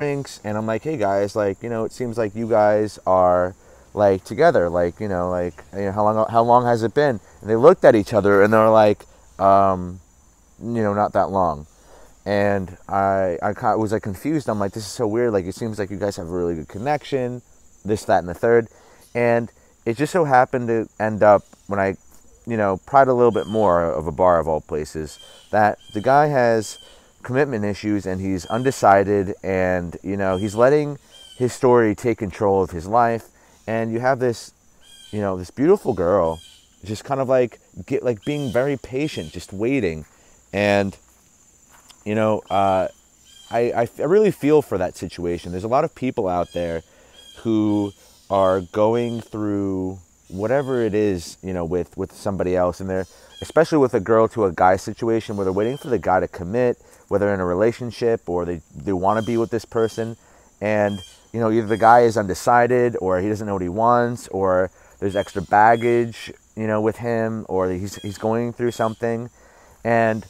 drinks, and I'm like, hey guys, like, you know, it seems like you guys are like together, like, you know, how long has it been? And they looked at each other and they were like, you know, not that long. And I was like confused. I'm like, this is so weird. Like, it seems like you guys have a really good connection, this, that, and the third. And it just so happened to end up, when I, you know, pried a little bit more of a bar of all places, that the guy has commitment issues and he's undecided, and, you know, he's letting his story take control of his life. And you have this, you know, this beautiful girl just kind of like being very patient, just waiting. And you know, I really feel for that situation. There's a lot of people out there who are going through whatever it is, you know, with somebody else, and they're, especially with a girl to a guy situation, where they're waiting for the guy to commit, whether in a relationship or they want to be with this person. And, you know, either the guy is undecided, or he doesn't know what he wants, or there's extra baggage, you know, with him, or he's going through something. And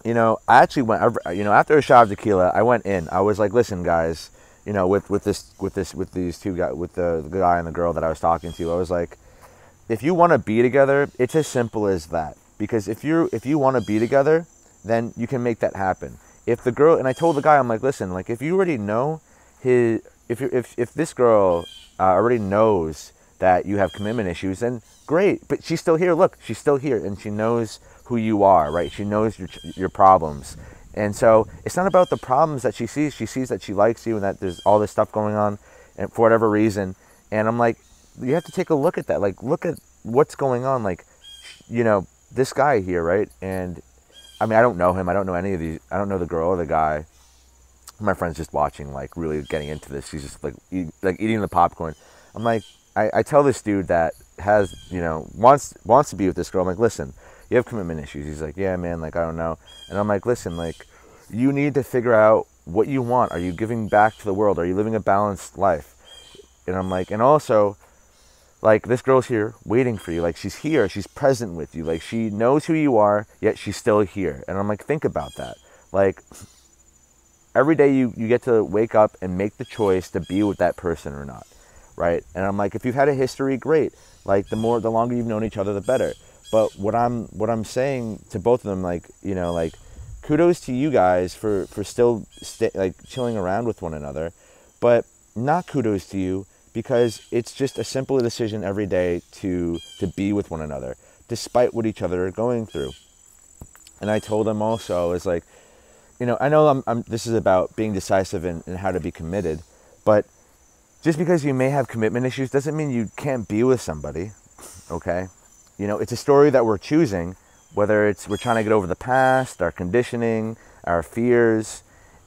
you know, I actually went, you know, after a shot of tequila, I went in. I was like, listen, guys, you know, with these two guys, with the guy and the girl that I was talking to, I was like, if you want to be together, it's as simple as that. Because if you want to be together, then you can make that happen. If the girl, and I told the guy, I'm like, listen, like, if you already know if this girl already knows that you have commitment issues, then great. But she's still here. Look, she's still here, and she knows who you are, right? She knows your problems. And so it's not about the problems that she sees. She sees that she likes you and that there's all this stuff going on, and for whatever reason. And I'm like, you have to take a look at that. Like, look at what's going on. Like, you know, this guy here, right? And I mean, I don't know him. I don't know any of these. I don't know the girl or the guy. My friend's just watching, like, really getting into this. He's just like eating the popcorn. I'm like, I tell this dude that has, you know, wants to be with this girl. I'm like, listen, you have commitment issues. He's like, yeah, man, like, I don't know. And I'm like, listen, like, you need to figure out what you want. Are you giving back to the world? Are you living a balanced life? And I'm like, and also, like, this girl's here waiting for you. Like, she's here. She's present with you. Like, she knows who you are, yet she's still here. And I'm like, think about that. Like, every day you get to wake up and make the choice to be with that person or not, right? And I'm like, if you've had a history, great. Like, the longer you've known each other, the better. But what I'm saying to both of them, like, you know, like, kudos to you guys for still like chilling around with one another, but not kudos to you because it's just a simple decision every day to be with one another, despite what each other are going through. And I told them also, is like, you know, I know this is about being decisive and how to be committed, but just because you may have commitment issues doesn't mean you can't be with somebody, okay? You know, it's a story that we're choosing, whether it's we're trying to get over the past, our conditioning, our fears.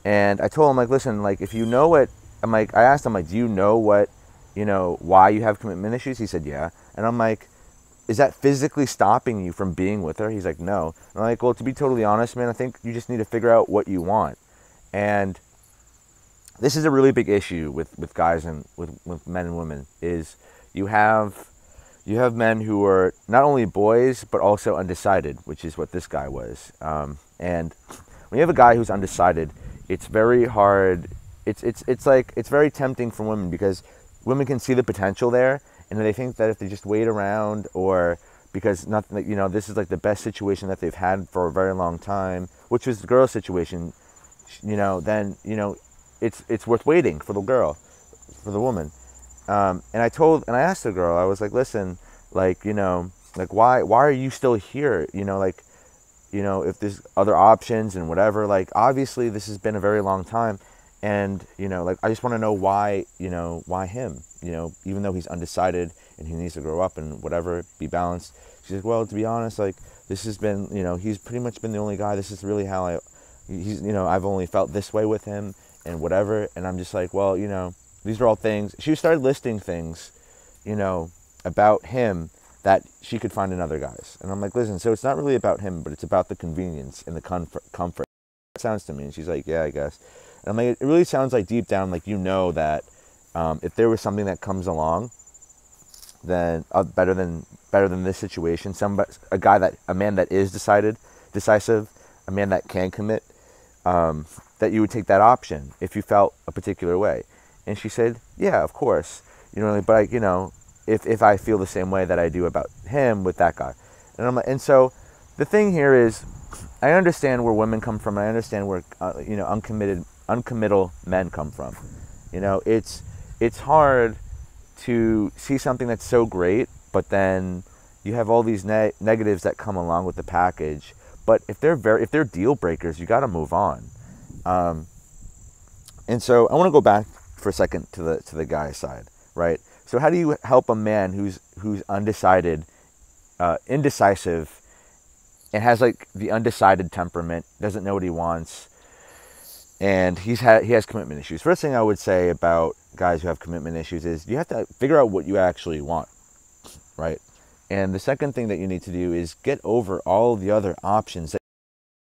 And I told him, like, listen, like, if you know what, I asked him, like, do you know what, you know, why you have commitment issues? He said, yeah. And I'm like, is that physically stopping you from being with her? He's like, no. And I'm like, well, to be totally honest, man, I think you just need to figure out what you want. And this is a really big issue with guys and with men and women, is you have men who are not only boys, but also undecided, which is what this guy was. And when you have a guy who's undecided, it's very hard. It's like, it's very tempting for women because women can see the potential there, and they think that if they just wait around, or because nothing, you know, this is like the best situation that they've had for a very long time, which was the girl's situation, you know, then, you know, it's worth waiting for the girl, for the woman. And I asked the girl, I was like, listen, like, you know, like, why are you still here? You know, like, you know, if there's other options and whatever, like, obviously this has been a very long time. And, you know, like, I just want to know why, you know, why him, you know, even though he's undecided and he needs to grow up and whatever, be balanced. She's like, well, to be honest, like, this has been, you know, he's pretty much been the only guy. This is really how he's, you know, I've only felt this way with him and whatever. And I'm just like, well, you know, these are all things. She started listing things, you know, about him that she could find in other guys. And I'm like, listen, so it's not really about him, but it's about the convenience and the comfort. It sounds to me. And she's like, yeah, I guess. And I'm like, it really sounds like deep down, like, you know, that if there was something that comes along, then better than this situation, a man that is decisive, a man that can commit, that you would take that option if you felt a particular way. And she said, yeah, of course. But if I feel the same way that I do about him with that guy. And so the thing here is, I understand where women come from. I understand where, uncommittal men come from. It's hard to see something that's so great, but then you have all these negatives that come along with the package. But if they're deal breakers, you got to move on. And so I want to go back for a second to the guy's side, right? So how do you help a man who's undecided, indecisive, and has like the undecided temperament, doesn't know what he wants, and he has commitment issues? First thing I would say about guys who have commitment issues is you have to figure out what you actually want, right? And the second thing that you need to do is get over all the other options that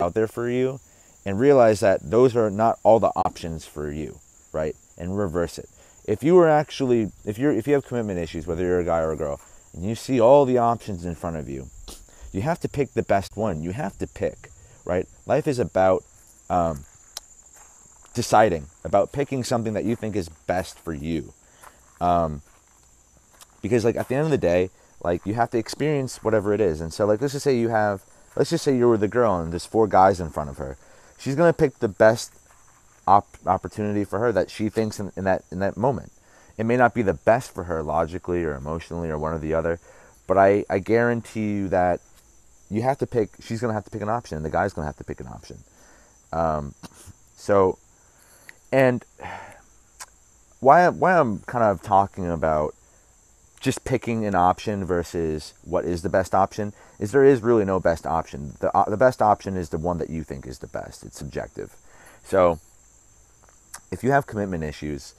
are out there for you, and realize that those are not all the options for you, right? And reverse it. If you have commitment issues, whether you're a guy or a girl, and you see all the options in front of you, you have to pick the best one. You have to pick, right? Life is about deciding, about picking something that you think is best for you. Because like at the end of the day, like you have to experience whatever it is. And so like let's just say you're with a girl and there's 4 guys in front of her. She's gonna pick the best opportunity for her that she thinks in that moment. It may not be the best for her logically or emotionally or one or the other, but I guarantee you that you have to pick. She's gonna have to pick an option, and the guy's gonna have to pick an option. And why I'm kind of talking about just picking an option versus what is the best option is there is really no best option. The best option is the one that you think is the best. It's subjective. So if you have commitment issues,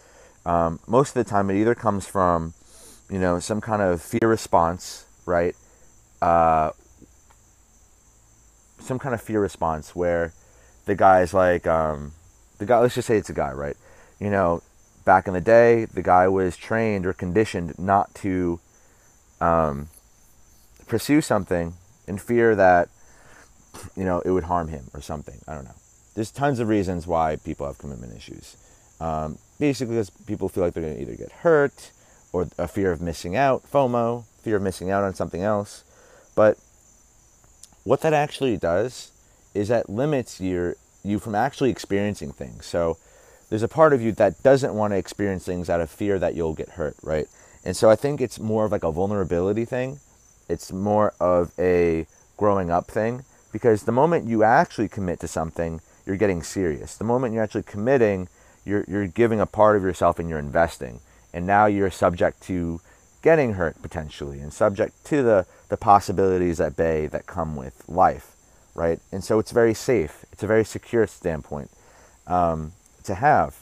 most of the time it either comes from, some kind of fear response, right? Some kind of fear response where the guy's like, let's just say it's a guy, right? Back in the day, the guy was trained or conditioned not to pursue something in fear that, it would harm him or something. I don't know. There's tons of reasons why people have commitment issues. Basically, because people feel like they're going to either get hurt or a fear of missing out, FOMO, fear of missing out on something else. But what that actually does is that limits you from actually experiencing things. So there's a part of you that doesn't want to experience things out of fear that you'll get hurt, right? And so I think it's more of like a vulnerability thing. It's more of a growing up thing, because the moment you actually commit to something, you're getting serious. The moment you're actually committing, you're giving a part of yourself and you're investing. And now you're subject to getting hurt potentially and subject to the possibilities at bay that come with life, right? And so it's very safe. It's a very secure standpoint to have,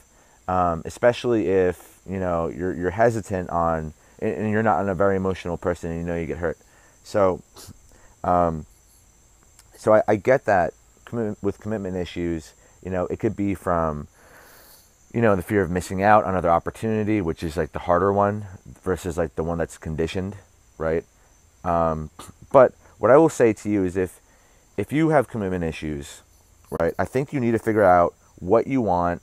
especially if you're hesitant on, and you're not a very emotional person, and you get hurt. So I get that with commitment issues. It could be from the fear of missing out on another opportunity, which is like the harder one, versus like the one that's conditioned, right? But what I will say to you is if you have commitment issues, right, I think you need to figure out what you want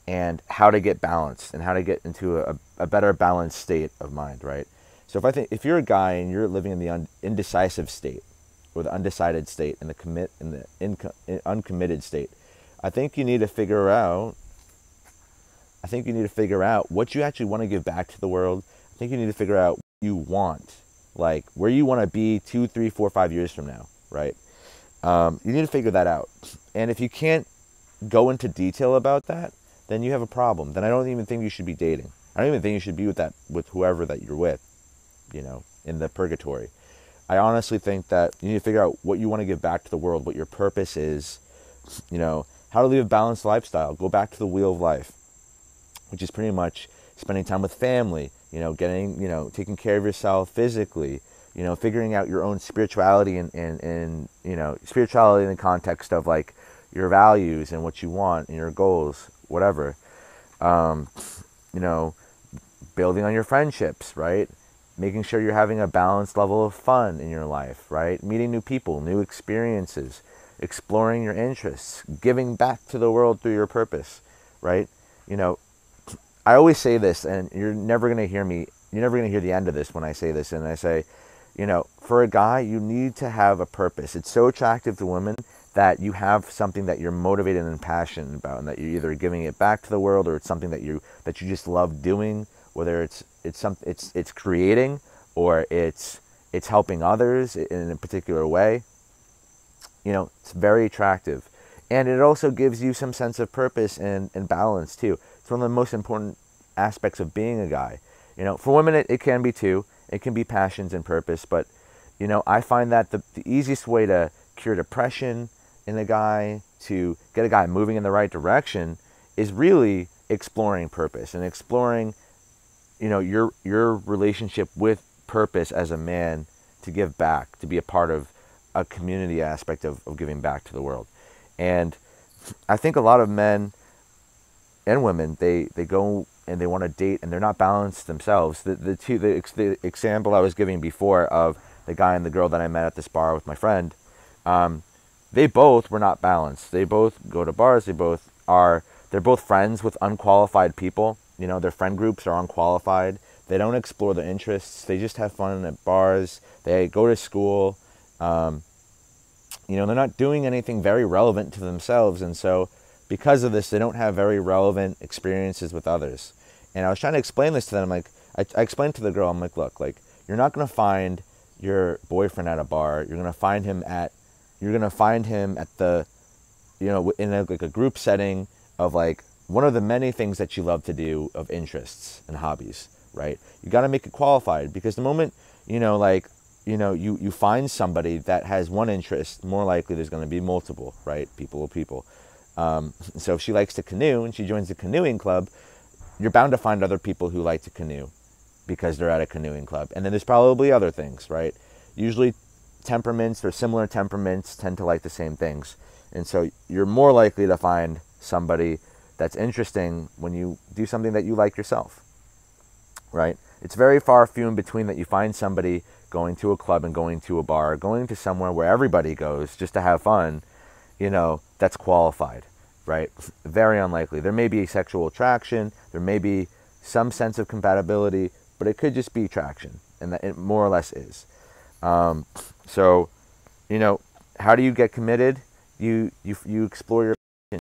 and how to get balanced and how to get into a better balanced state of mind, right? So if you're a guy and you're living in the indecisive state or the undecided state and the uncommitted state, I think you need to figure out what you actually want to give back to the world. I think you need to figure out what you want, like where you want to be 2, 3, 4, 5 years from now, right? You need to figure that out. And if you can't go into detail about that, then you have a problem. Then I don't even think you should be dating. I don't even think you should be with whoever that you're with, in the purgatory. I honestly think that you need to figure out what you want to give back to the world, what your purpose is, how to live a balanced lifestyle. Go back to the wheel of life, which is pretty much spending time with family, taking care of yourself physically, figuring out your own spirituality and spirituality in the context of like your values and what you want and your goals, whatever. Building on your friendships, right? Making sure you're having a balanced level of fun in your life, right? Meeting new people, new experiences, exploring your interests, giving back to the world through your purpose, right? You know, I always say this, and you're never going to hear the end of this when I say this, and I say, you know, for a guy, you need to have a purpose. It's so attractive to women that you have something that you're motivated and passionate about, and that you're either giving it back to the world, or it's something that you just love doing, whether it's creating, or it's helping others in a particular way. You know, it's very attractive. And it also gives you some sense of purpose and balance too. It's one of the most important aspects of being a guy. You know, for women it can be too. It can be passions and purpose, but you know, I find that the easiest way to cure depression in a guy, to get a guy moving in the right direction, is really exploring purpose and exploring, you know, your relationship with purpose as a man, to give back, to be a part of a community aspect of giving back to the world. And I think a lot of men and women, they go and they want to date and they're not balanced themselves. The example I was giving before of the guy and the girl that I met at this bar with my friend, they both were not balanced. They both go to bars. They're both friends with unqualified people. You know, their friend groups are unqualified. They don't explore their interests. They just have fun at bars. They go to school. You know, they're not doing anything very relevant to themselves. And so because of this, they don't have very relevant experiences with others. And I was trying to explain this to them. Like, I explained to the girl, I'm like, look, like, you're not going to find your boyfriend at a bar. You're going to find him at the, you know, in like a group setting of like one of the many things that you love to do of interests and hobbies, right? You got to make it qualified, because the moment, you know, like, you know, you find somebody that has one interest, more likely there's going to be multiple, right? People will people. So if she likes to canoe and she joins the canoeing club, you're bound to find other people who like to canoe because they're at a canoeing club. And then there's probably other things, right? Usually temperaments or similar temperaments tend to like the same things. And so you're more likely to find somebody that's interesting when you do something that you like yourself, right? It's very far few in between that you find somebody going to a club and going to a bar, going to somewhere where everybody goes just to have fun, you know, that's qualified, right? Very unlikely. There may be sexual attraction, there may be some sense of compatibility, but it could just be attraction, and that it more or less is. So, you know, how do you get committed? You explore your